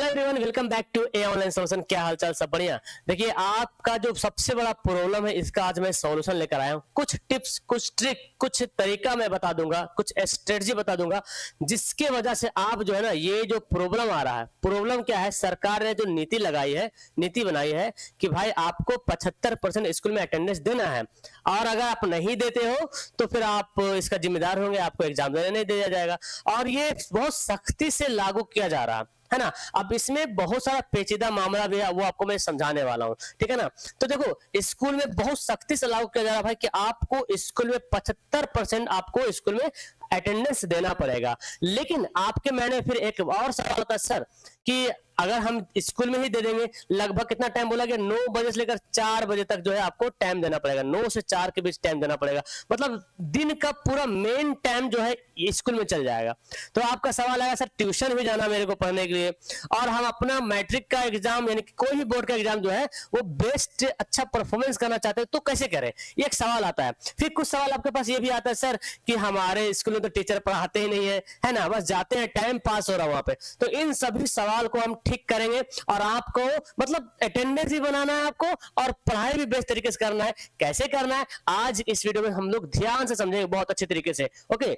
Hello everyone, welcome back to a online solution. क्या हालचाल, सब बढ़िया। देखिए, आपका जो सबसे बड़ा प्रॉब्लम है इसका आज मैं सॉल्यूशन लेकर आया हूँ। कुछ टिप्स, कुछ ट्रिक, कुछ तरीका मैं बता दूंगा, कुछ स्ट्रेटजी बता दूंगा, जिसके वजह से आप जो है ना, ये जो प्रॉब्लम आ रहा है, प्रॉब्लम क्या है, सरकार ने जो नीति लगाई है, नीति बनाई है कि भाई आपको 75% स्कूल में अटेंडेंस देना है, और अगर आप नहीं देते हो तो फिर आप इसका जिम्मेदार होंगे, आपको एग्जाम देने नहीं दिया जाएगा। और ये बहुत सख्ती से लागू किया जा रहा है ना। अब इसमें बहुत सारा पेचीदा मामला भी है, वो आपको मैं समझाने वाला हूँ, ठीक है ना। तो देखो, स्कूल में बहुत सख्ती से लागू किया जा रहा है भाई कि आपको स्कूल में 75% आपको स्कूल में अटेंडेंस देना पड़ेगा। लेकिन आपके मैंने फिर एक और सवाल होता है सर कि अगर हम स्कूल में ही दे देंगे, लगभग कितना टाइम बोला गया, 9 बजे से लेकर 4 बजे तक जो है आपको टाइम देना पड़ेगा, 9 से 4 के बीच टाइम देना पड़ेगा। मतलब दिन का पूरा मेन टाइम जो है स्कूल में चल जाएगा। तो आपका सवाल आएगा सर, ट्यूशन भी जाना मेरे को पढ़ने के लिए, और हम अपना मैट्रिक का एग्जाम यानी कि कोई भी बोर्ड का एग्जाम जो है वो बेस्ट अच्छा परफॉर्मेंस करना चाहते हैं, तो कैसे करें, ये एक सवाल आता है। फिर कुछ सवाल आपके पास ये भी आता है सर कि हमारे स्कूल में तो टीचर पढ़ाते ही नहीं है ना, बस जाते हैं, टाइम पास हो रहा है वहां पे। तो इन सभी सवाल को हम ठीक करेंगे, और आपको मतलब अटेंडेंस भी बनाना है आपको, और पढ़ाई भी बेस्ट तरीके से करना है। कैसे करना है आज इस वीडियो में हम लोग ध्यान से समझेंगे, बहुत अच्छे तरीके से। ओके,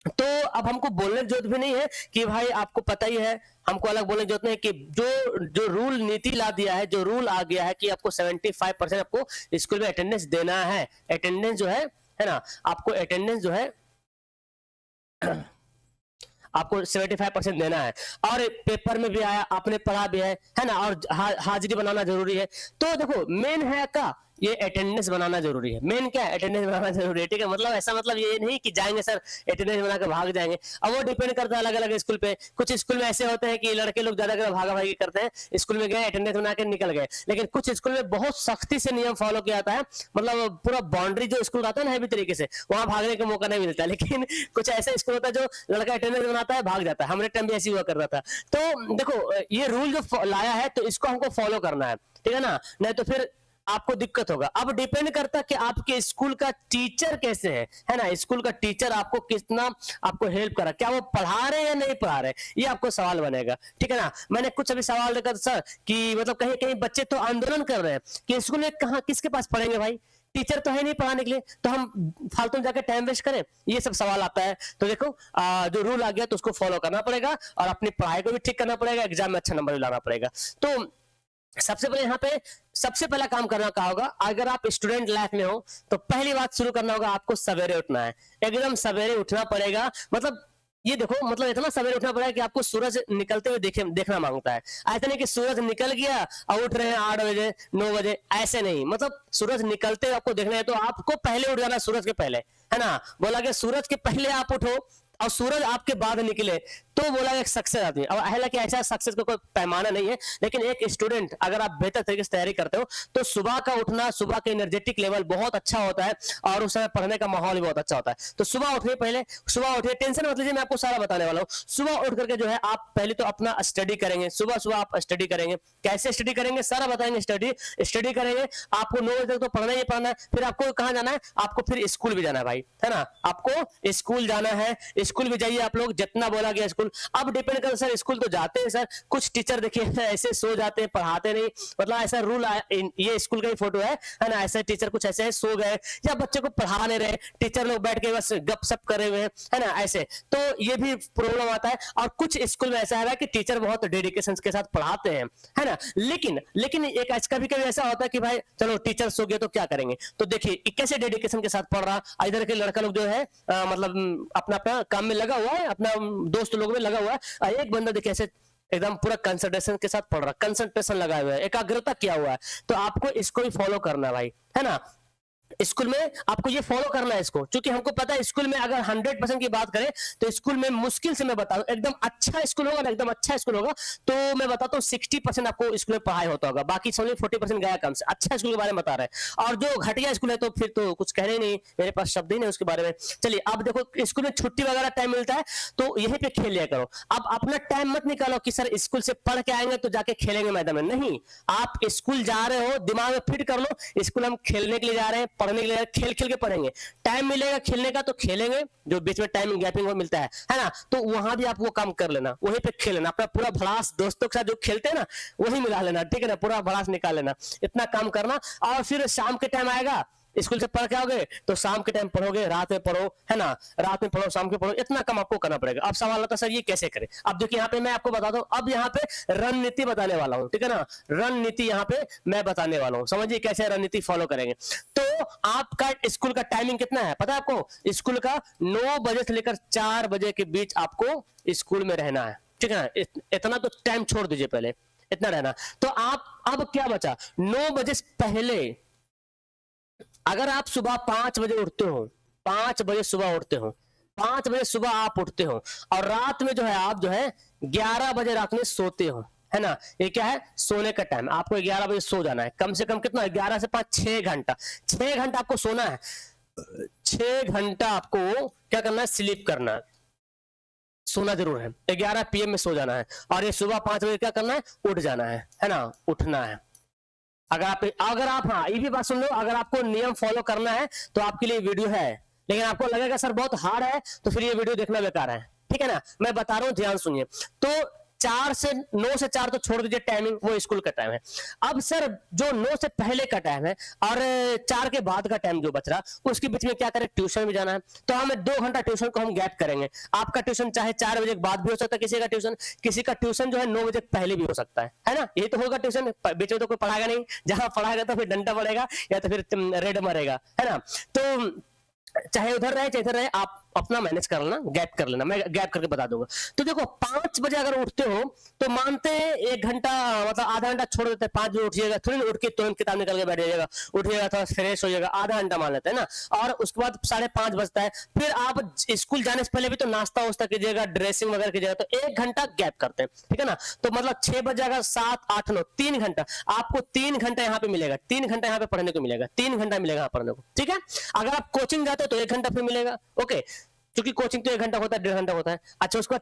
तो अब हमको बोलने की जरूरत भी नहीं है कि भाई आपको पता ही है, हमको अलग बोलने की जरूरत नहीं है कि जो जो रूल नीति ला दिया है, जो रूल आ गया है कि आपको 75% आपको स्कूल में अटेंडेंस देना है। अटेंडेंस जो है ना, आपको अटेंडेंस जो है आपको 75% देना है, और पेपर में भी आया, आपने पढ़ा भी है ना, और हाजिरी बनाना जरूरी है। तो देखो, मेन है का ये अटेंडेंस बनाना जरूरी है। मेन क्या है, अटेंडेंस बनाना जरूरी है, ठीक है। मतलब ऐसा मतलब ये नहीं कि जाएंगे सर अटेंडेंस बना के भाग जाएंगे। अब वो डिपेंड करता है अलग अलग स्कूल पे। कुछ स्कूल में ऐसे होते हैं कि लड़के लोग ज्यादा भागा भागी करते हैं, स्कूल में गए, अटेंडेंस बना के निकल गए। लेकिन कुछ स्कूल में बहुत सख्ती से नियम फॉलो किया जाता है, मतलब पूरा बाउंड्री जो स्कूल आता है ना, हैवी तरीके से, वहां भागने का मौका नहीं मिलता। लेकिन कुछ ऐसा स्कूल होता है जो लड़का अटेंडेंस बनाता है, भाग जाता है। हमारे टाइम भी ऐसी हुआ करता था। तो देखो, ये रूल जो लाया है तो इसको हमको फॉलो करना है, ठीक है ना, नहीं तो फिर आपको दिक्कत होगा। अब डिपेंड करता है कि आपके स्कूल का टीचर कैसे है ना, स्कूल का टीचर आपको कितना आपको हेल्प कर रहा है, क्या वो पढ़ा रहे हैं या नहीं पढ़ा रहे, ये आपको सवाल बनेगा, ठीक है ना। मैंने कुछ अभी सवाल देखा सर कि मतलब कहीं कहीं बच्चे तो आंदोलन कर रहे हैं कि स्कूल में कहाँ किसके पास पढ़ेंगे भाई, टीचर तो है नहीं पढ़ाने के लिए, तो हम फालतू में जाकर टाइम वेस्ट करें, ये सब सवाल आता है। तो देखो, जो रूल आ गया तो उसको फॉलो करना पड़ेगा, और अपनी पढ़ाई को भी ठीक करना पड़ेगा, एग्जाम में अच्छा नंबर भी लाना पड़ेगा। तो सबसे पहले यहाँ पे सबसे पहला काम करना क्या होगा, अगर आप स्टूडेंट लाइफ में हो तो पहली बात शुरू करना होगा, आपको सवेरे उठना है, एकदम सवेरे उठना पड़ेगा। मतलब ये देखो, मतलब इतना सवेरे उठना पड़ेगा कि आपको सूरज निकलते हुए देखना मांगता है। ऐसा नहीं कि सूरज निकल गया और उठ रहे हैं 8 बजे 9 बजे, ऐसे नहीं। मतलब सूरज निकलते हुए आपको देखना है, तो आपको पहले उठ जाना सूरज के पहले, है ना। बोला कि सूरज के पहले आप उठो और सूरज आपके बाद निकले, तो बोला एक सक्सेस आदमी। अब हालांकि ऐसा सक्सेस का कोई पैमाना नहीं है, लेकिन एक स्टूडेंट अगर आप बेहतर तरीके से तैयारी करते हो तो सुबह का उठना, सुबह का एनर्जेटिक लेवल बहुत अच्छा होता है, और उस समय पढ़ने का माहौल भी बहुत अच्छा होता है। तो सुबह उठिए, पहले सुबह उठिए, टेंशन मत लीजिए, मैं आपको सारा बताने वाला हूँ। सुबह उठ करके जो है आप पहले तो अपना स्टडी करेंगे, सुबह सुबह आप स्टडी करेंगे। कैसे स्टडी करेंगे सारा बताएंगे। स्टडी करेंगे, आपको 9 बजे तक तो पढ़ना ही पढ़ना है। फिर आपको कहाँ जाना है, आपको फिर स्कूल भी जाना है भाई, है ना, आपको स्कूल जाना है। स्कूल भी जाइए आप लोग, जितना बोला गया स्कूल। अब डिपेंड कर सर, स्कूल तो जाते हैं सर, कुछ टीचर देखिए ऐसे सो जाते हैं, पढ़ाते नहीं, मतलब ऐसा रूल, ये स्कूल का ही फोटो है ना, ऐसे टीचर कुछ ऐसे सो गए, या बच्चे को पढ़ा नहीं रहे, टीचर लोग बैठ के बस गपशप करे हुए हैं, है ना, ऐसे। तो ये भी प्रॉब्लम आता है। और कुछ स्कूल में ऐसा है कि टीचर बहुत डेडिकेशन के साथ पढ़ाते हैं, है ना, लेकिन एक कभी कभी ऐसा होता है कि भाई चलो टीचर सो गए तो क्या करेंगे। तो देखिए कैसे डेडिकेशन के साथ पढ़ रहा, इधर के लड़का लोग जो है मतलब अपना अपना काम में लगा हुआ है, अपना दोस्त लोग में लगा हुआ है, एक बंदा देखिए ऐसे एकदम पूरा कंसंट्रेशन के साथ पढ़ रहा, कंसंट्रेशन लगाया हुआ है, एकाग्रता किया हुआ है। तो आपको इसको ही फॉलो करना है भाई, है ना। स्कूल में आपको ये फॉलो करना है इसको, क्योंकि हमको पता है स्कूल में अगर 100% की बात करें तो स्कूल में मुश्किल से, मैं बता रहा हूं, एकदम अच्छा स्कूल होगा ना, एकदम अच्छा स्कूल होगा तो मैं बताता हूँ 60% आपको स्कूल में पढ़ाई होता होगा, बाकी समझिए 40% गया काम से। अच्छा स्कूल के बारे में बता रहे हैं, और जो घटिया स्कूल है तो फिर तो कुछ कहने ही नहीं, मेरे पास शब्द ही नहीं उसके बारे में। चलिए, अब देखो, स्कूल में छुट्टी वगैरह टाइम मिलता है तो यहीं पे खेल लिया करो। अब अपना टाइम मत निकालो कि सर स्कूल से पढ़ के आएंगे तो जाके खेलेंगे मैदान में, नहीं। आप स्कूल जा रहे हो, दिमाग में फिट कर लो, स्कूल हम खेलने के लिए जा रहे हैं, पढ़ने के लिए खेल खेल के पढ़ेंगे, टाइम मिलेगा खेलने का तो खेलेंगे, जो बीच में टाइम गैपिंग मिलता है ना, तो वहां भी आप वो काम कर लेना, वहीं पे खेल लेना, अपना पूरा भड़ास दोस्तों के साथ जो खेलते हैं ना वही मिला लेना, ठीक है ना, पूरा भड़ास निकाल लेना, इतना काम करना। और फिर शाम के टाइम आएगा, स्कूल से पढ़ के आओगे तो शाम के टाइम पढ़ोगे, रात में पढ़ो, है ना, रात में पढ़ो, शाम के पढ़ो, इतना कम आपको करना पड़ेगा। अब सवाल आता है सर ये कैसे करें? अब देखिए यहाँ पे मैं आपको बता दूं, अब यहाँ पे रणनीति बताने वाला हूँ, ठीक है ना, रणनीति यहाँ पे मैं बताने वाला हूँ, समझिए कैसे रणनीति फॉलो करेंगे। तो आपका स्कूल का टाइमिंग कितना है पता है आपको? स्कूल का 9 बजे से लेकर 4 बजे के बीच आपको स्कूल में रहना है, ठीक है ना, इतना तो टाइम छोड़ दीजिए, पहले इतना रहना। तो आप अब क्या बचा, 9 बजे से पहले अगर आप सुबह 5 बजे उठते हो, 5 बजे सुबह उठते हो, 5 बजे सुबह आप उठते हो, और रात में जो है आप जो है 11 बजे रात में सोते हो, है ना, ये क्या है, सोने का टाइम। आपको 11 बजे सो जाना है, कम से कम कितना, 11 से 5 6 घंटा, 6 घंटा आपको सोना है, 6 घंटा आपको क्या करना है, स्लीप करना है, सोना जरूर है, 11 PM में सो जाना है, और ये सुबह 5 बजे क्या करना है, उठ जाना है ना, उठना है। अगर आप हाँ ये भी बात सुन लो, अगर आपको नियम फॉलो करना है तो आपके लिए वीडियो है, लेकिन आपको लगेगा सर बहुत हार्ड है तो फिर ये वीडियो देखना बेकार है, ठीक है ना, मैं बता रहा हूं, ध्यान सुनिए। तो 9 से 4 तो छोड़ दीजिए टाइमिंग, वो स्कूल का टाइम है। अब सर जो 9 से पहले का टाइम है और 4 के बाद का टाइम जो बच रहा, उसके बीच में क्या करें, ट्यूशन भी जाना है, तो हमें 2 घंटा ट्यूशन को हम गैप करेंगे। आपका ट्यूशन चाहे 4 बजे के बाद भी हो सकता है, किसी का ट्यूशन जो है 9 बजे पहले भी हो सकता है ना, यही तो होगा ट्यूशन, बीच में तो कोई पढ़ाएगा नहीं, जहां पढ़ाएगा तो फिर डंडा पड़ेगा या तो फिर रेड मरेगा, है ना। तो चाहे उधर रहे चाहे इधर रहे, आप अपना मैनेज कर लेना, गैप कर लेना, मैं गैप करके बता दूंगा। तो देखो 5 बजे अगर उठते हो तो मानते हैं 1 घंटा मतलब आधा घंटा छोड़ देते हैं, 5 बजे उठिएगा, थोड़ी उठ के तुरंत किताब निकल के बैठ जाइएगा, उठिएगा थोड़ा फ्रेश हो जाएगा, आधा घंटा मान लेते हैं ना, और उसके बाद 5:30 बजता है, फिर आप स्कूल जाने से पहले भी तो नाश्ता वास्ता कीजिएगा, ड्रेसिंग वगैरह कीजिएगा, तो 1 घंटा गैप करते हैं, ठीक है ना। तो मतलब 6 बजे अगर 7 8 9 3 घंटा आपको 3 घंटा यहाँ पे मिलेगा, 3 घंटा यहाँ पे पढ़ने को मिलेगा, 3 घंटा मिलेगा पढ़ने को, ठीक है। अगर आप कोचिंग जाते हो तो 1 घंटा फिर मिलेगा, ओके, क्योंकि कोचिंग तो 1 घंटा होता है, 1.5 घंटा होता है। अच्छा, उसके बाद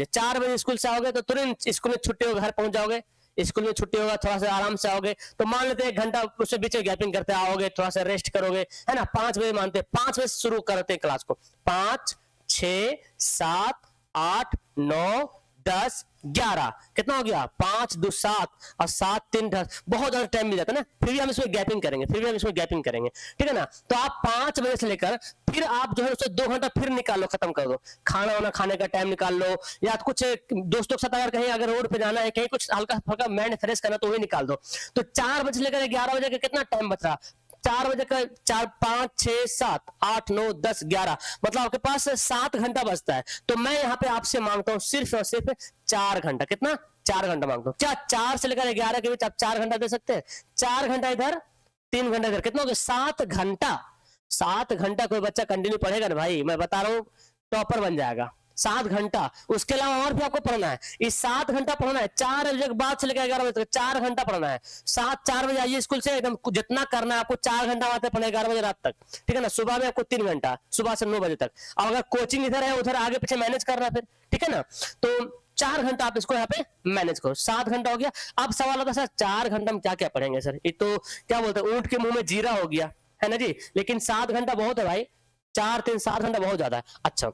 4 बजे स्कूल से आओगे तो तुरंत स्कूल में छुट्टी होगा, घर पहुंच जाओगे, स्कूल में छुट्टी होगा, थोड़ा सा आराम से आओगे, तो मान लेते हैं 1 घंटा उससे बीच में गैपिंग करते आओगे, थोड़ा सा रेस्ट करोगे, है ना। 5 बजे मानते हैं, 5 बजे शुरू करते हैं क्लास को, 5 6 7 8 9 10 11, कितना हो गया, 5 2 7 और 7 3 10, बहुत ज्यादा टाइम मिल जाता है ना, फिर भी हम इसमें गैपिंग करेंगे, ठीक है ना। तो आप 5 बजे से लेकर फिर आप जो है उससे 2 घंटा फिर निकाल लो, खत्म कर दो, खाना वाना खाने का टाइम निकाल लो, या कुछ दोस्तों के साथ अगर कहीं अगर रोड पे जाना है, कहीं कुछ हल्का फल्का माइंड फ्रेश करना तो वही निकाल दो। तो 4 बजे से लेकर 11 बजे का कितना टाइम बच रहा, 4 बजे का 4 5 6 7 8 9 10 11, मतलब आपके पास 7 घंटा बचता है। तो मैं यहाँ पे आपसे मांगता हूँ सिर्फ और सिर्फ 4 घंटा, कितना, 4 घंटा मांगता हूँ। क्या 4 से लेकर 11 के बीच आप 4 घंटा दे सकते हैं? 4 घंटा इधर, 3 घंटा इधर, कितना हो गया, 7 घंटा। 7 घंटा कोई बच्चा कंटिन्यू पढ़ेगा ना भाई, मैं बता रहा हूँ टॉपर बन जाएगा। 7 घंटा, उसके अलावा और भी आपको पढ़ना है, इस 7 घंटा पढ़ना है, 4 बजे के बाद से लेकर 11 बजे तक 4 घंटा पढ़ना है। 4 बजे आइए स्कूल से, एकदम जितना करना है आपको 4 घंटा वहां पढ़ना है 11 बजे रात तक, ठीक है ना। सुबह में आपको 3 घंटा, सुबह से 9 बजे तक, और अगर कोचिंग इधर है उधर आगे पीछे मैनेज करना फिर, ठीक है ना। तो 4 घंटा आप इसको यहाँ पे मैनेज करो, 7 घंटा हो गया। अब सवाल होता है सर 4 घंटा में क्या क्या पढ़ेंगे सर, ये तो क्या बोलते हैं ऊंट के मुंह में जीरा हो गया, है ना जी। लेकिन 7 घंटा बहुत है भाई, 4 3 7 घंटा बहुत ज्यादा है। अच्छा,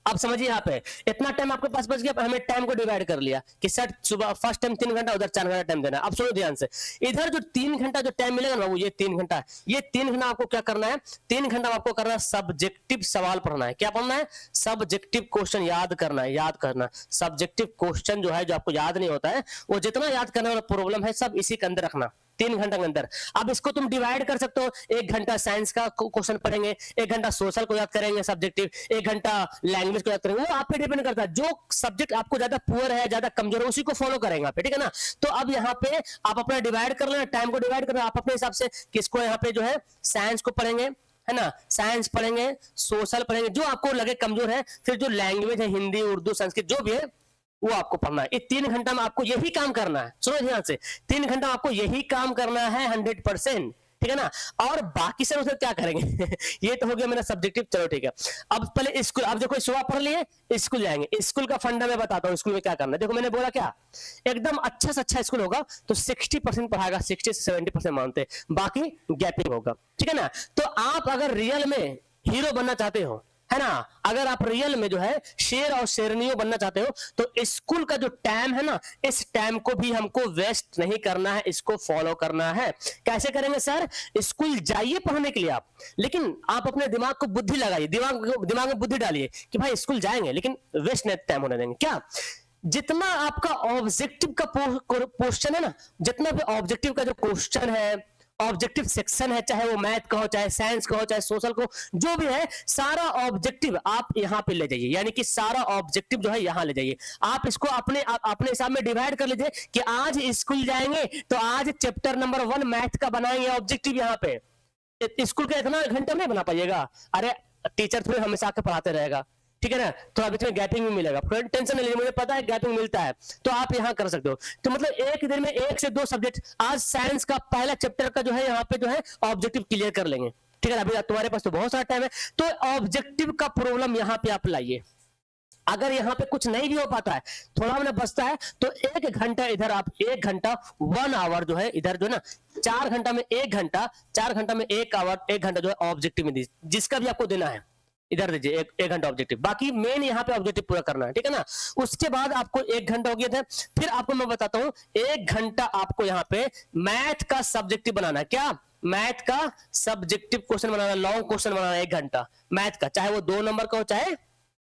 अब समझिए यहाँ पे इतना टाइम आपके पास बच गया, हमें टाइम को डिवाइड कर लिया कि सर सुबह फर्स्ट टाइम 3 घंटा, उधर 4 घंटा टाइम देना है। अब सुनो ध्यान से, इधर जो 3 घंटा जो टाइम मिलेगा ना वो ये 3 घंटा, ये 3 घंटा आपको क्या करना है, 3 घंटा आपको करना है सब्जेक्टिव सवाल पढ़ना है। क्या पढ़ना है? सब्जेक्टिव क्वेश्चन याद करना है, याद करना। सब्जेक्टिव क्वेश्चन जो है जो आपको याद नहीं होता है, वो जितना याद करने वाला प्रॉब्लम है सब इसी के अंदर रखना, 3 घंटा के अंदर। अब इसको तुम डिवाइड कर सकते हो, 1 घंटा साइंस का क्वेश्चन पढ़ेंगे, 1 घंटा सोशल को याद करेंगे सब्जेक्टिव, 1 घंटा लैंग्वेज को याद करेंगे। वो आप पे डिपेंड करता है, जो सब्जेक्ट आपको ज्यादा पुअर है, ज्यादा कमजोर है, उसी को फॉलो करेंगे आप, ठीक है ना। तो अब यहाँ पे आप अपना डिवाइड कर लेना, टाइम को डिवाइड करना आप अपने हिसाब से, किसको यहाँ पे जो है साइंस को पढ़ेंगे, है ना, साइंस पढ़ेंगे, सोशल पढ़ेंगे, जो आपको लगे कमजोर है, फिर जो लैंग्वेज है हिंदी उर्दू संस्कृत जो भी है वो आपको पढ़ना है। 3 घंटा में आपको यही काम करना है, सुनो ध्यान से, 3 घंटा में आपको यही काम करना है 100%। ठीक है ना। और बाकी सर उसमें क्या करेंगे ये तो हो गया मेरा सब्जेक्टिव, चलो ठीक है। अब पहले स्कूल, अब देखो सुबह पढ़ लिए, स्कूल जाएंगे। स्कूल का फंडा मैं बताता हूँ, स्कूल में क्या करना है। देखो मैंने बोला क्या, एकदम अच्छा से अच्छा स्कूल होगा तो 60% पढ़ाएगा, 60 से 70% मानते, बाकी गैपिंग होगा, ठीक है ना। तो आप अगर रियल में हीरो बनना चाहते हो, है ना, अगर आप रियल में जो है शेर और शेरनियों बनना चाहते हो, तो स्कूल का जो टाइम है ना, इस टाइम को भी हमको वेस्ट नहीं करना है, इसको फॉलो करना है। कैसे करेंगे सर, स्कूल जाइए पढ़ने के लिए आप, लेकिन आप अपने दिमाग को बुद्धि लगाइए, दिमाग में बुद्धि डालिए कि भाई स्कूल जाएंगे लेकिन वेस्ट नहीं टाइम होने देंगे। क्या, जितना आपका ऑब्जेक्टिव का क्वेश्चन है ना, जितना भी ऑब्जेक्टिव का जो क्वेश्चन है, ऑब्जेक्टिव सेक्शन है, चाहे वो मैथ का हो, चाहे साइंस का हो, चाहे सोशल को, जो भी है सारा ऑब्जेक्टिव आप यहां पे ले जाइए, यानी कि सारा ऑब्जेक्टिव जो है यहां ले जाइए। आप इसको अपने हिसाब में डिवाइड कर लीजिए कि आज स्कूल जाएंगे तो आज चैप्टर नंबर 1 मैथ का बनाएंगे ऑब्जेक्टिव। यहाँ पे स्कूल का इतना घंटा नहीं बना पाइएगा, अरे टीचर थोड़े हमेशा आके पढ़ाते रहेगा, ठीक है ना, थोड़ा बीच में गैपिंग भी मिलेगा, टेंशन नहीं लीजिए, मुझे पता है गैपिंग मिलता है, तो आप यहाँ कर सकते हो। तो मतलब एक दिन में 1 से 2 सब्जेक्ट, आज साइंस का पहला चैप्टर का जो है यहाँ पे जो है ऑब्जेक्टिव क्लियर कर लेंगे, ठीक है। अभी तुम्हारे पास तो बहुत सारा टाइम है, तो ऑब्जेक्टिव का प्रॉब्लम यहाँ पे आप लाइए। अगर यहाँ पे कुछ नहीं भी हो पाता है, थोड़ा मैंने बचता है, तो 1 घंटा इधर आप, 1 घंटा 1 आवर जो है इधर जो है ना, 4 घंटा में 1 घंटा, 4 घंटा में 1 आवर, 1 घंटा जो है ऑब्जेक्टिव में दीजिए, जिसका भी आपको देना है इधर दीजिए, 1 घंटा ऑब्जेक्टिव, बाकी मेन यहाँ पे ऑब्जेक्टिव पूरा करना है, ठीक है ना। उसके बाद आपको 1 घंटा हो गया था, फिर आपको मैं बताता हूँ 1 घंटा आपको यहाँ पे मैथ का सब्जेक्टिव बनाना है। क्या, मैथ का सब्जेक्टिव क्वेश्चन बनाना, लॉन्ग क्वेश्चन बनाना है 1 घंटा मैथ का, चाहे वो 2 नंबर का हो चाहे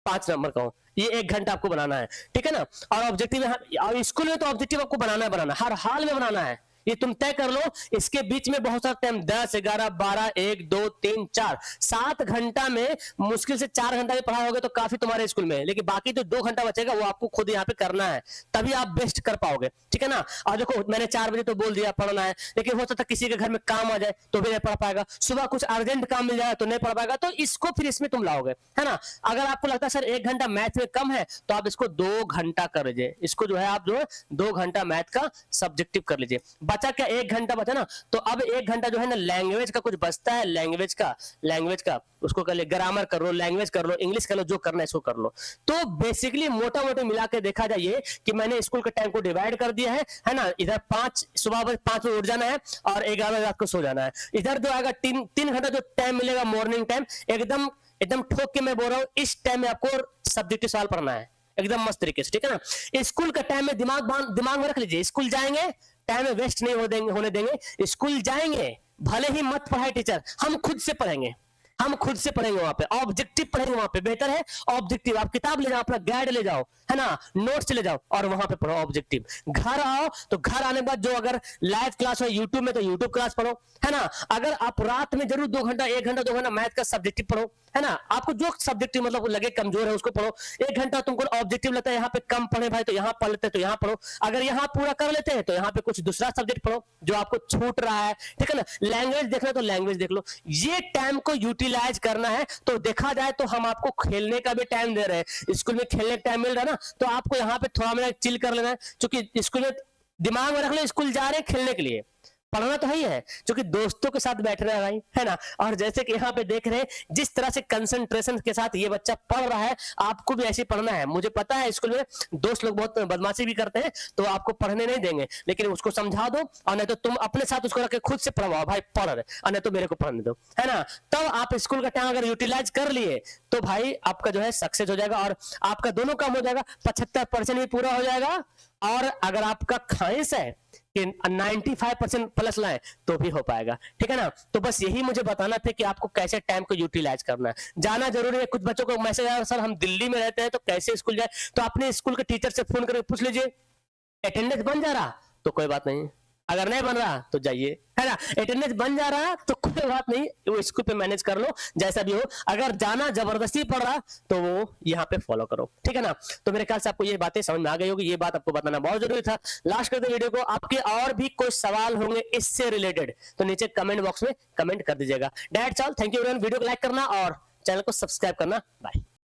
5 नंबर का हो, ये 1 घंटा आपको बनाना है, ठीक है ना। और ऑब्जेक्टिव यहाँ स्कूल में तो ऑब्जेक्टिव आपको बनाना है, हर हाल में बनाना है, ये तुम तय कर लो। इसके बीच में बहुत सारा टाइम, 10, 11, 12, 1, 2, 3, 4, 7 घंटा में मुश्किल से 4 घंटा भी पढ़ा होगे तो काफी तुम्हारे स्कूल में, लेकिन बाकी जो 2 घंटा बचेगा वो आपको खुद यहाँ पे करना है, तभी आप बेस्ट कर पाओगे, ठीक है ना। और देखो मैंने 4 बजे तो बोल दिया पढ़ना है, लेकिन हो सकता है किसी के घर में काम आ जाए तो भी नहीं पढ़ पाएगा, सुबह कुछ अर्जेंट काम मिल जाए तो नहीं पढ़ पाएगा, तो इसको फिर इसमें तुम लाओगे, है ना। अगर आपको लगता है सर 1 घंटा मैथ में कम है, तो आप इसको 2 घंटा कर लीजिए, इसको जो है आप जो है 2 घंटा मैथ का सब्जेक्टिव कर लीजिए। बचा क्या, 1 घंटा बचा ना, तो अब 1 घंटा जो है ना लैंग्वेज का कुछ बचता है, लैंग्वेज का उसको कर ले, ग्रामर कर लो, लैंग्वेज कर लो, इंग्लिश कर लो, जो करना है इसको कर लो। तो बेसिकली मोटा मोटी मिला के देखा जाए ये कि मैंने स्कूल के टाइम को डिवाइड कर दिया है ना। इधर 5 सुबह 5 बजे उठ जाना है और 11 बजे रात को सो जाना है। इधर जो आएगा 3 घंटा जो टाइम मिलेगा मॉर्निंग टाइम, एकदम ठोक के मैं बोल रहा हूँ, इस टाइम में आपको सब्जेक्टिव सवाल पढ़ना है एकदम मस्त तरीके से, ठीक है ना। स्कूल का टाइम में दिमाग में रख लीजिए, स्कूल जाएंगे टाइम में वेस्ट नहीं होने देंगे, स्कूल जाएंगे भले ही मत पढ़ाए टीचर, हम खुद से पढ़ेंगे, वहां पे ऑब्जेक्टिव पढ़ेंगे, वहां पे बेहतर है ऑब्जेक्टिव। आप किताब ले जाओ, अपना गाइड ले जाओ, है ना, नोट्स ले जाओ और वहां पे पढ़ो ऑब्जेक्टिव। घर आओ तो घर आने के बाद जो अगर लाइव क्लास हो यूट्यूब में तो यूट्यूब क्लास पढ़ो, है ना। अगर आप रात में जरूर 2 घंटा 1 घंटा 2 घंटा मैथ का सब्जेक्टिव पढ़ो, है ना, आपको जो सब्जेक्टिव मतलब लगे कमजोर है उसको पढ़ो। 1 घंटा तुमको ऑब्जेक्टिव लगता है यहाँ पे कम पढ़े भाई, तो यहाँ पढ़ लेते हैं तो यहाँ पढ़ो, अगर यहाँ पूरा कर लेते हैं तो यहाँ पे कुछ दूसरा सब्जेक्ट पढ़ो जो आपको छूट रहा है, ठीक है ना। लैंग्वेज देखना तो लैंग्वेज देख लो, ये टाइम को यूटिलाइज करना है। तो देखा जाए तो हम आपको खेलने का भी टाइम दे रहे हैं, स्कूल में खेलने का टाइम मिल रहा है ना, तो आपको यहाँ पे थोड़ा मेरा चिल कर लेना है, क्योंकि स्कूल में दिमाग में रख लो स्कूल जा रहे हैं खेलने के लिए, पढ़ना तो ही है, क्योंकि दोस्तों के साथ बैठ रहा है भाई, है ना। और जैसे कि यहाँ पे देख रहे हैं जिस तरह से कंसंट्रेशन के साथ ये बच्चा पढ़ रहा है, आपको भी ऐसे पढ़ना है। मुझे पता है स्कूल में दोस्त लोग बहुत बदमाशी भी करते हैं तो आपको पढ़ने नहीं देंगे, लेकिन उसको समझा दो और नहीं तो तुम अपने साथ उसको रख के खुद से पढ़वाओ, भाई पढ़ रहे, और नहीं तो मेरे को पढ़ने दो, है ना। तब आप स्कूल का टाइम अगर यूटिलाइज कर लिए तो भाई आपका जो है सक्सेस हो जाएगा और आपका दोनों काम हो जाएगा, 75% भी पूरा हो जाएगा। और अगर आपका ख्वाहिश है कि 95% प्लस लाए तो भी हो पाएगा, ठीक है ना। तो बस यही मुझे बताना था कि आपको कैसे टाइम को यूटिलाइज करना है, जाना जरूरी है। कुछ बच्चों को मैसेज आया सर हम दिल्ली में रहते हैं तो कैसे स्कूल जाए, तो अपने स्कूल के टीचर से फोन करके पूछ लीजिए, अटेंडेंस बन जा रहा तो कोई बात नहीं, अगर नहीं बन रहा तो जाइए, है ना। अटेंडेंस बन जा रहा तो कोई बात नहीं, वो स्कूल पे मैनेज कर लो जैसा भी हो। अगर जाना जबरदस्ती पड़ रहा तो वो यहाँ पे फॉलो करो, ठीक है ना। तो मेरे ख्याल से आपको ये बातें समझ में आ गई होगी, ये बात आपको बताना बहुत जरूरी था। लास्ट करते वीडियो को, आपके और भी कोई सवाल होंगे इससे रिलेटेड तो नीचे कमेंट बॉक्स में कमेंट कर दीजिएगा। That's all, thank you everyone. Video को लाइक करना और चैनल को सब्सक्राइब करना, बाय।